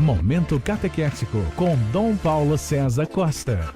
Momento Catequético com Dom Paulo César Costa.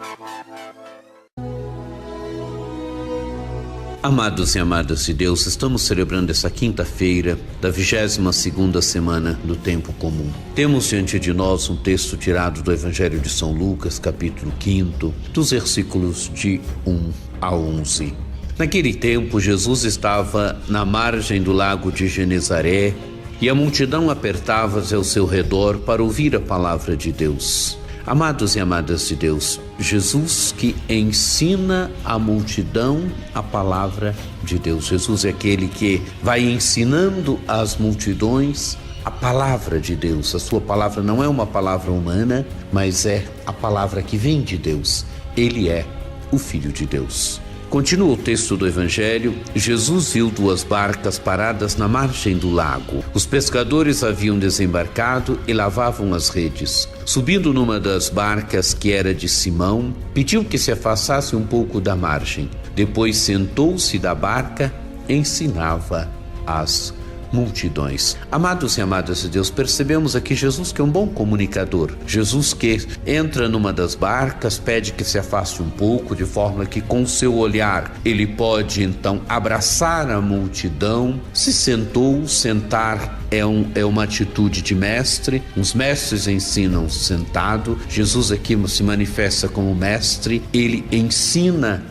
Amados e amadas de Deus, estamos celebrando essa quinta-feira da 22ª semana do Tempo Comum. Temos diante de nós um texto tirado do Evangelho de São Lucas, capítulo 5, dos versículos de 1 a 11. Naquele tempo, Jesus estava na margem do lago de Genezaré e a multidão apertava-se ao seu redor para ouvir a palavra de Deus. Amados e amadas de Deus, Jesus que ensina a multidão a palavra de Deus. Jesus é aquele que vai ensinando às multidões a palavra de Deus. A sua palavra não é uma palavra humana, mas é a palavra que vem de Deus. Ele é o Filho de Deus. Continua o texto do Evangelho. Jesus viu 2 barcas paradas na margem do lago. Os pescadores haviam desembarcado e lavavam as redes. Subindo numa das barcas, que era de Simão, pediu que se afastasse um pouco da margem. Depois sentou-se da barca e ensinava as multidões. Amados e amadas de Deus, percebemos aqui Jesus que é um bom comunicador. Jesus que entra numa das barcas, pede que se afaste um pouco, de forma que com o seu olhar ele pode então abraçar a multidão. Se sentou, sentar é uma atitude de mestre. Os mestres ensinam sentado. Jesus aqui se manifesta como mestre. Ele ensina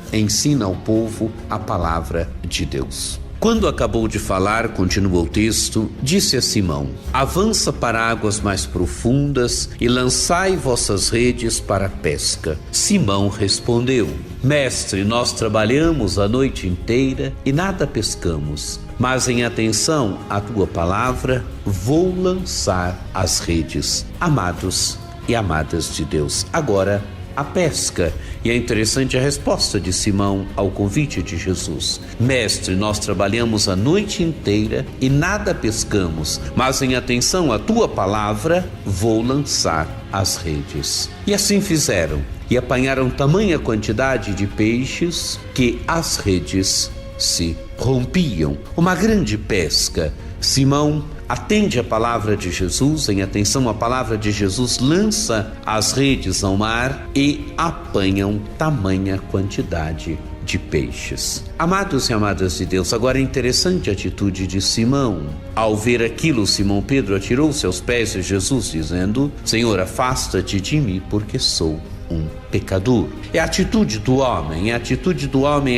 ao povo a palavra de Deus. Quando acabou de falar, continuou o texto, disse a Simão: avança para águas mais profundas e lançai vossas redes para a pesca. Simão respondeu: Mestre, nós trabalhamos a noite inteira e nada pescamos, mas em atenção à tua palavra, vou lançar as redes. Amados e amadas de Deus, agora a pesca. E é interessante a resposta de Simão ao convite de Jesus: Mestre, nós trabalhamos a noite inteira e nada pescamos, mas em atenção à tua palavra, vou lançar as redes. E assim fizeram, e apanharam tamanha quantidade de peixes que as redes se rompiam. Uma grande pesca. Simão atende a palavra de Jesus, em atenção à palavra de Jesus, lança as redes ao mar e apanham tamanha quantidade de peixes. Amados e amadas de Deus, agora é interessante a atitude de Simão. Ao ver aquilo, Simão Pedro atirou-se aos pés de Jesus, dizendo: Senhor, afasta-te de mim, porque sou um pecador. É a atitude do homem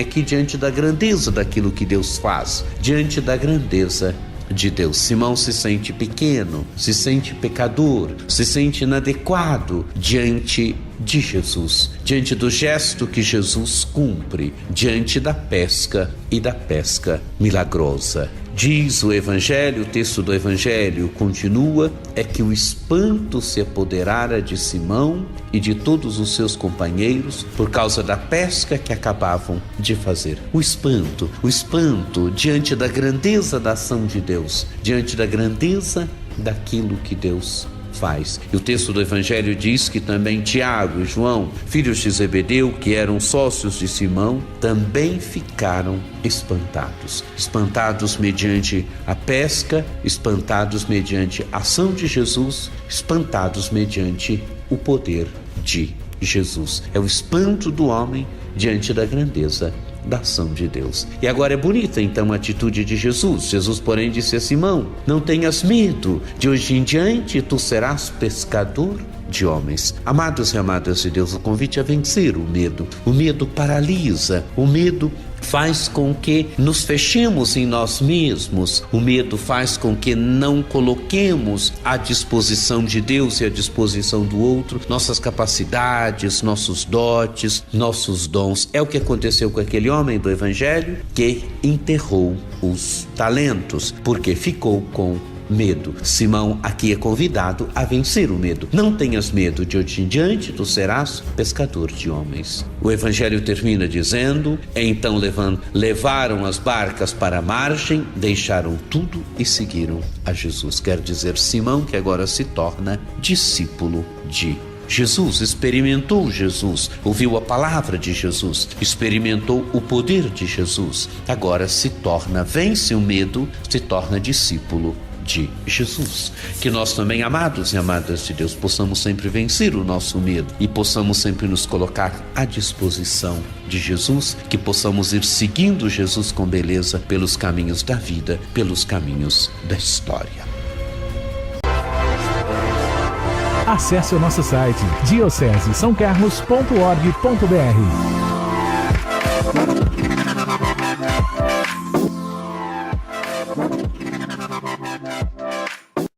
aqui diante da grandeza daquilo que Deus faz, diante da grandeza de Deus. Simão se sente pequeno, se sente pecador, se sente inadequado diante de Jesus, diante do gesto que Jesus cumpre, diante da pesca e da pesca milagrosa. Diz o Evangelho, o texto do Evangelho continua, é que o espanto se apoderara de Simão e de todos os seus companheiros por causa da pesca que acabavam de fazer. O espanto diante da grandeza da ação de Deus, diante da grandeza daquilo que Deus faz. E o texto do Evangelho diz que também Tiago e João, filhos de Zebedeu, que eram sócios de Simão, também ficaram espantados mediante a pesca, espantados mediante a ação de Jesus, espantados mediante o poder de Jesus. É o espanto do homem diante da grandeza da ação de Deus. E agora é bonita então a atitude de Jesus. Jesus, porém, disse a Simão: não tenhas medo, de hoje em diante tu serás pescador de homens. Amados e amadas de Deus, o convite é vencer o medo. O medo paralisa, o medo faz com que nos fechemos em nós mesmos. O medo faz com que não coloquemos à disposição de Deus e à disposição do outro nossas capacidades, nossos dotes, nossos dons. É o que aconteceu com aquele homem do Evangelho que enterrou os talentos, porque ficou com medo. Simão aqui é convidado a vencer o medo. Não tenhas medo, de hoje em diante tu serás pescador de homens. O Evangelho termina dizendo: então levaram as barcas para a margem, deixaram tudo e seguiram a Jesus. Quer dizer, Simão que agora se torna discípulo de Jesus, experimentou Jesus, ouviu a palavra de Jesus, experimentou o poder de Jesus. Agora vence o medo, se torna discípulo de Jesus. Que nós também, amados e amadas de Deus, possamos sempre vencer o nosso medo e possamos sempre nos colocar à disposição de Jesus, que possamos ir seguindo Jesus com beleza pelos caminhos da vida, pelos caminhos da história. Acesse o nosso site diocesesaocarlos.org.br.